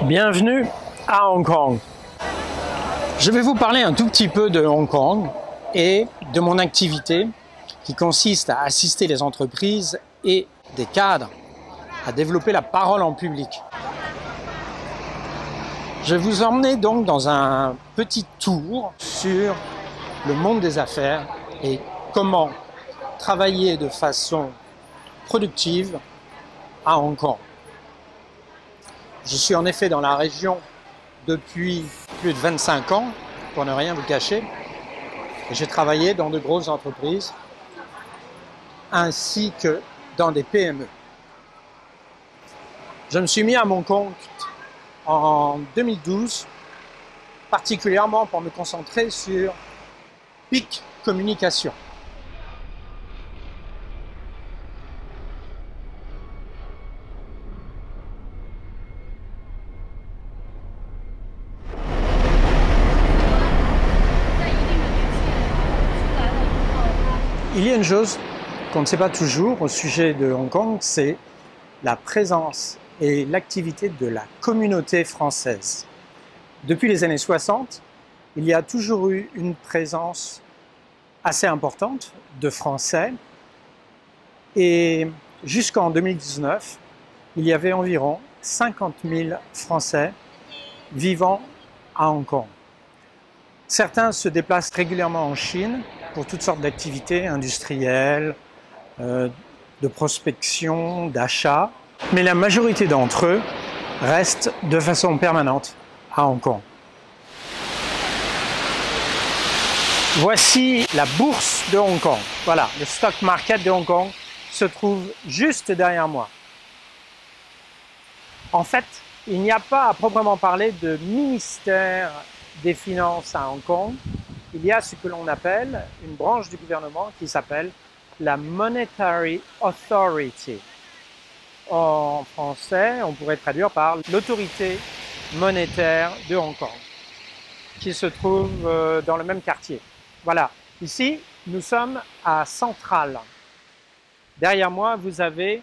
Bienvenue à Hong Kong. Je vais vous parler un tout petit peu de Hong Kong et de mon activité qui consiste à assister les entreprises et des cadres à développer la parole en public. Je vais vous emmener donc dans un petit tour sur le monde des affaires et comment travailler de façon productive à Hong Kong. Je suis en effet dans la région depuis plus de 25 ans, pour ne rien vous cacher. J'ai travaillé dans de grosses entreprises ainsi que dans des PME. Je me suis mis à mon compte en 2012, particulièrement pour me concentrer sur Peak Communication. Il y a une chose qu'on ne sait pas toujours au sujet de Hong Kong, c'est la présence et l'activité de la communauté française. Depuis les années 60, il y a toujours eu une présence assez importante de Français et jusqu'en 2019, il y avait environ 50 000 Français vivant à Hong Kong. Certains se déplacent régulièrement en Chine pour toutes sortes d'activités industrielles, de prospection, d'achat, mais la majorité d'entre eux restent de façon permanente à Hong Kong. Voici la bourse de Hong Kong. Voilà, le stock market de Hong Kong se trouve juste derrière moi. En fait, il n'y a pas à proprement parler de ministère des Finances à Hong Kong. Il y a ce que l'on appelle une branche du gouvernement qui s'appelle la Monetary Authority. En français, on pourrait traduire par l'autorité monétaire de Hong Kong, qui se trouve dans le même quartier. Voilà, ici, nous sommes à Central. Derrière moi, vous avez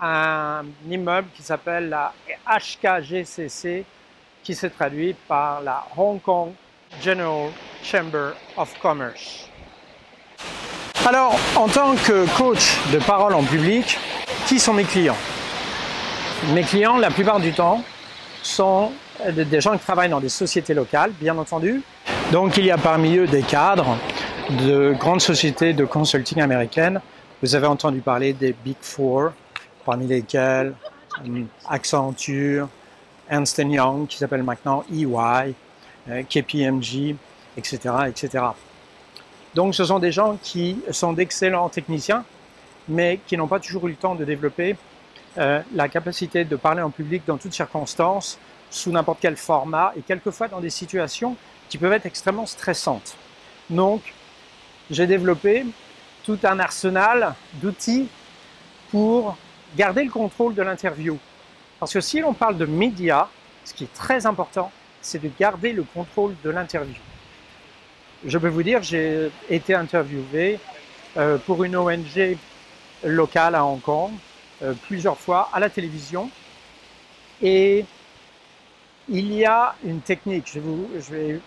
un immeuble qui s'appelle la HKGCC, qui se traduit par la Hong Kong General Chamber of Commerce. Alors, en tant que coach de parole en public, qui sont mes clients? Mes clients, la plupart du temps, sont des gens qui travaillent dans des sociétés locales, bien entendu. Donc, il y a parmi eux des cadres de grandes sociétés de consulting américaines. Vous avez entendu parler des Big Four, parmi lesquels Accenture, Ernst & Young, qui s'appelle maintenant EY, KPMG, etc., etc. Donc, ce sont des gens qui sont d'excellents techniciens, mais qui n'ont pas toujours eu le temps de développer la capacité de parler en public dans toutes circonstances, sous n'importe quel format, et quelquefois dans des situations qui peuvent être extrêmement stressantes. Donc, j'ai développé tout un arsenal d'outils pour garder le contrôle de l'interview. Parce que si l'on parle de médias, ce qui est très important, c'est de garder le contrôle de l'interview. Je peux vous dire, j'ai été interviewé pour une ONG locale à Hong Kong, plusieurs fois à la télévision. Et il y a une technique, je vais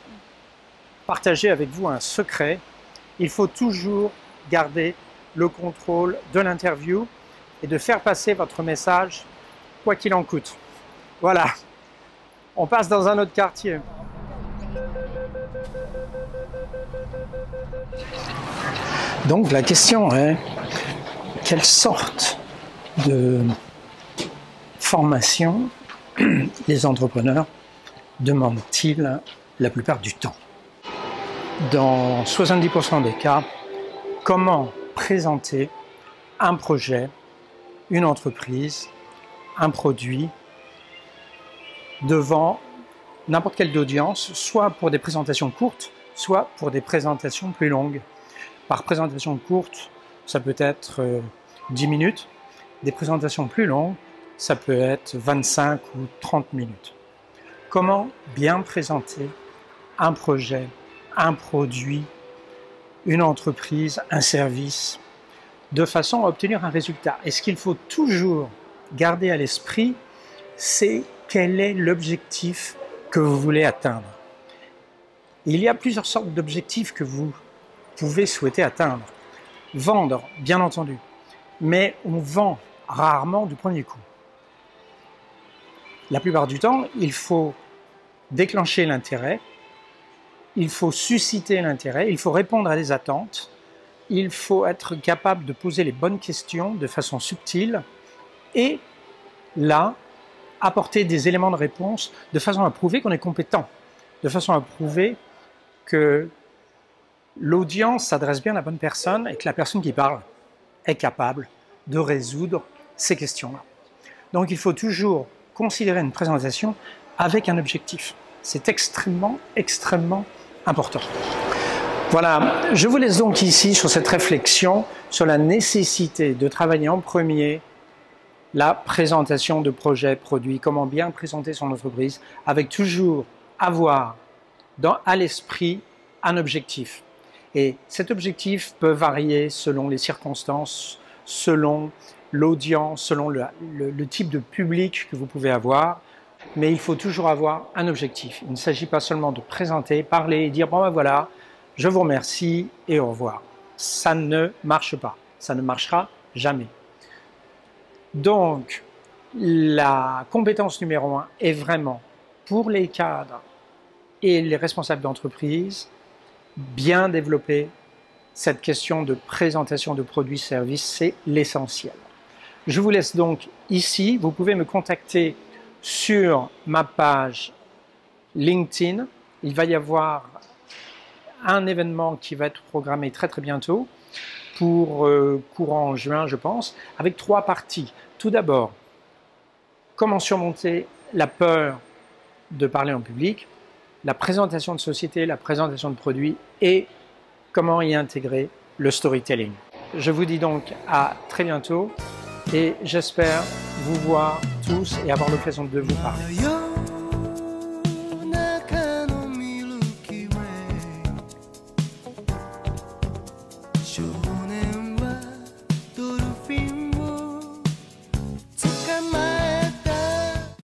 partager avec vous un secret. Il faut toujours garder le contrôle de l'interview et de faire passer votre message quoi qu'il en coûte. Voilà, on passe dans un autre quartier. Donc la question est, quelle sorte de formation les entrepreneurs demandent-ils la plupart du temps? Dans 70% des cas, comment présenter un projet, une entreprise, un produit devant n'importe quelle audience, soit pour des présentations courtes, soit pour des présentations plus longues. Par présentation courte, ça peut être 10 minutes. Des présentations plus longues, ça peut être 25 ou 30 minutes. Comment bien présenter un projet, un produit, une entreprise, un service, de façon à obtenir un résultat? Et ce qu'il faut toujours garder à l'esprit, c'est quel est l'objectif que vous voulez atteindre. Il y a plusieurs sortes d'objectifs que vous pouvez souhaiter atteindre. Vendre, bien entendu, mais on vend rarement du premier coup. La plupart du temps, il faut déclencher l'intérêt, il faut susciter l'intérêt, il faut répondre à des attentes, il faut être capable de poser les bonnes questions de façon subtile et là, apporter des éléments de réponse de façon à prouver qu'on est compétent, de façon à prouver que l'audience s'adresse bien à la bonne personne et que la personne qui parle est capable de résoudre ces questions-là. Donc il faut toujours considérer une présentation avec un objectif. C'est extrêmement, extrêmement important. Voilà, je vous laisse donc ici sur cette réflexion sur la nécessité de travailler en premier la présentation de projets, produits, comment bien présenter son entreprise, avec toujours avoir à l'esprit un objectif. Et cet objectif peut varier selon les circonstances, selon l'audience, selon le type de public que vous pouvez avoir, mais il faut toujours avoir un objectif. Il ne s'agit pas seulement de présenter, parler et dire « bon ben voilà, je vous remercie et au revoir ». Ça ne marche pas, ça ne marchera jamais. Donc, la compétence numéro 1 est vraiment, pour les cadres et les responsables d'entreprise, bien développer cette question de présentation de produits-services, c'est l'essentiel. Je vous laisse donc ici, vous pouvez me contacter sur ma page LinkedIn. Il va y avoir un événement qui va être programmé très bientôt, pour courant juin je pense, avec 3 parties. Tout d'abord, comment surmonter la peur de parler en public, la présentation de société, la présentation de produits et comment y intégrer le storytelling. Je vous dis donc à très bientôt et j'espère vous voir tous et avoir l'occasion de vous parler.